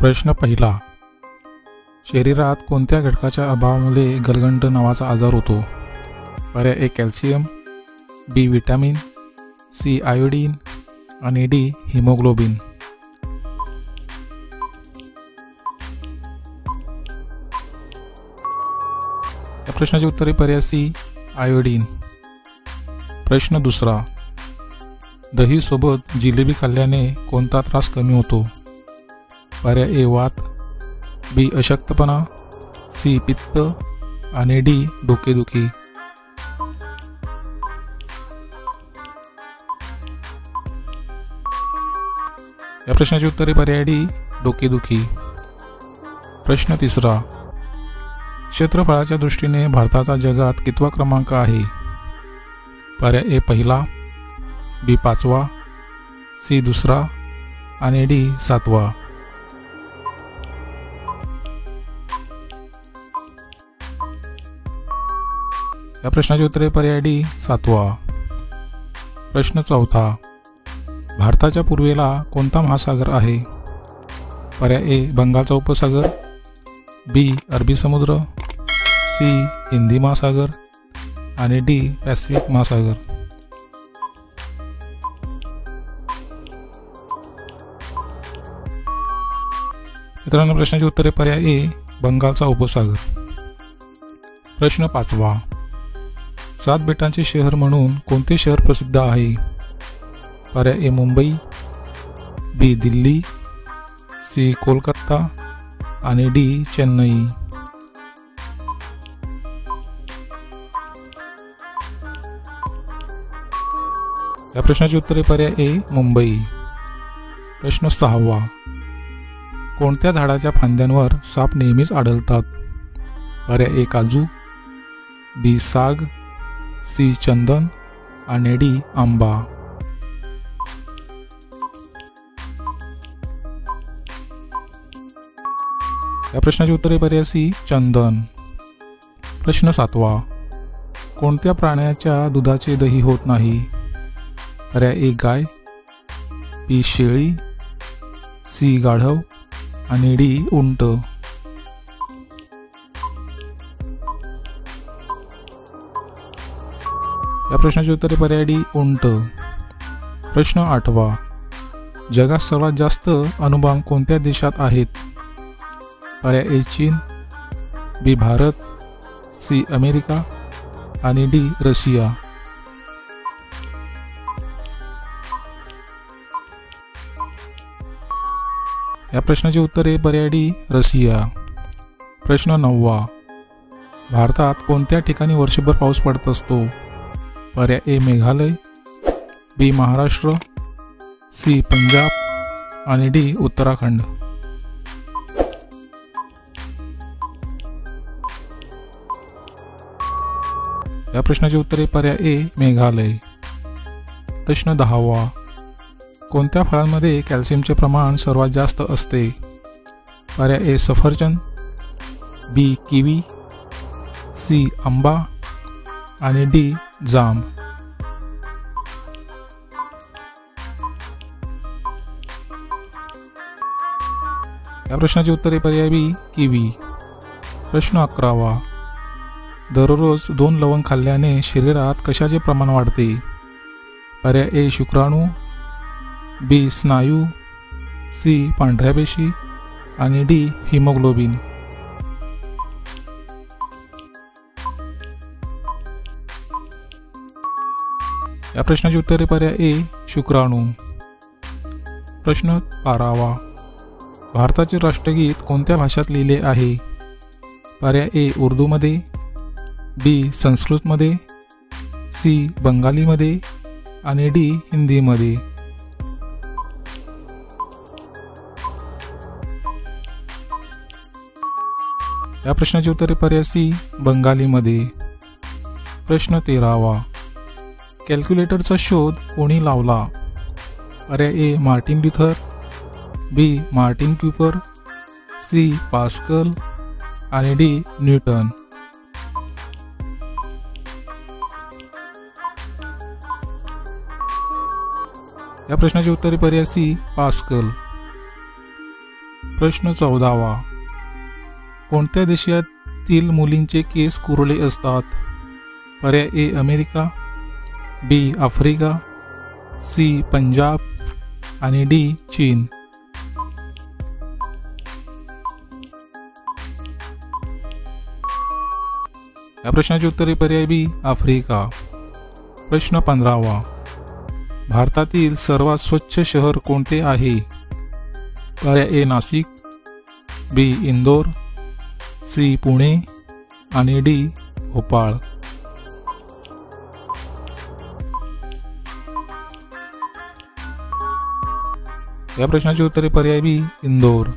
प्रश्न पहिला, शरीरात कोणत्या घटकाच्या अभावामुळे गलगंड नावाचा आजार होतो? पर्याय ए कॅल्शियम, बी विटॅमिन, सी आयोडीन आणि डी हिमोग्लोबिन. या प्रश्नाचे उत्तर आहे पर्याय सी आयोडीन. प्रश्न दुसरा, दही सोबत जिलेबी खाल्ल्याने कोणता त्रास कमी होतो? पर्याय ए वात, बी अशक्तपणा, सी पित्त आणि डी डोकेदुखी. या प्रश्नाचे उत्तर आहे पर्याय डी डोकेदुखी. प्रश्न तिसरा, क्षेत्रफळाच्या दृष्टीने भारताचा जगात कितवा क्रमांक आहे? पर्याय ए पहिला, बी पाचवा, सी दुसरा आणि डी सातवा. या प्रश्नाचे उत्तर आहे पर्याय डी सातवा. प्रश्न चौथा, भारताच्या पूर्वेला कोणता महासागर आहे? पर्याय ए बंगालचा उपसागर, बी अरबी समुद्र, सी हिंदी महासागर आणि डी पॅसिफिक महासागर. मित्रांनो, प्रश्नाचे उत्तर आहे पर्याय ए बंगालचा उपसागर. प्रश्न पाचवा, 7 बेटांचे शहर म्हणून कोणते शहर प्रसिद्ध आहे? पर्याय ए मुंबई, बी दिल्ली, सी कोलकाता आणि डी चेन्नई. या प्रश्नाचे उत्तर आहे पर्याय ए मुंबई. प्रश्न सहावा, कोणत्या झाडाच्या फांद्यांवर साप नेहमीच आढळतात? पर्याय ए काजू, बी साग, सी चंदन आणि डी आंबा. या प्रश्नाचे उत्तर आहे पर्याय सी चंदन. प्रश्न सातवा, कोणत्या प्राण्याच्या दुधाचे दही होत नाही? पर्याय ए गाय, बी शेळी, सी गाढव आणि डी उंट. या प्रश्नाचे उत्तर आहे पर्याय डी उंट. प्रश्न आठवा, जगात सर्वात जास्त अणुबॉम्ब कोणत्या देशात आहेत? पर्याय ए चीन, बी भारत, सी अमेरिका आणि डी रशिया. या प्रश्नाचे उत्तर आहे पर्याय डी रशिया. प्रश्न नववा, भारतात कोणत्या ठिकाणी वर्षभर पाऊस पडत असतो? पर्याय ए मेघालय, बी महाराष्ट्र, सी पंजाब आणि डी उत्तराखंड. या प्रश्नाचे उत्तर आहे पर्याय ए मेघालय. प्रश्न 10वा, कोणत्या फळांमध्ये कॅल्शियमचे प्रमाण सर्वात जास्त असते? पर्याय ए सफरचंद, बी किवी, सी आंबा आणि डी जांब. या प्रश्नाचे उत्तर आहे पर्याय बी किवी. प्रश्न 11वा, दररोज 2 लवंग खाल्ल्याने शरीरात कशाचे प्रमाण वाढते? पर्याय ए शुक्राणू, बी स्नायू, सी पांढऱ्या पेशी आणि डी हिमोग्लोबिन. या प्रश्नाचे उत्तर आहे पर्याय ए शुक्राणू. प्रश्न 12वा, भारताचे राष्ट्रगीत कोणत्या भाषेत लिहिले आहे? पर्याय ए उर्दूमध्ये, बी संस्कृतमध्ये, सी बंगालीमध्ये आणि डी हिंदीमध्ये. या प्रश्नाचे उत्तर आहे पर्याय सी बंगालीमध्ये. प्रश्न 13वा, कॅल्क्युलेटरचा शोध कोणी लावला? पर्याय ए मार्टिन ल्यूथर, बी मार्टिन क्यूपर, सी पास्कल आणि डी न्यूटन. या प्रश्नाचे उत्तर पर्याय सी पास्कल. प्रश्न 14वा. कोणत्या देशातील मुलींचे केस कुरळे असतात? पर्याय A America, B Africa, C Punjab आणि डी चीन. या प्रश्नाची उत्तरे पर्याय बी आफ्रिका. प्रश्न 15वा. भारतातील सर्वात स्वच्छ शहर कोणते आहे? पर्याय ए नाशिक, बी इंदोर, सी पुणे आणि डी भोपाळ. या प्रश्नाची उत्तरे पर्याय बी इंदोर.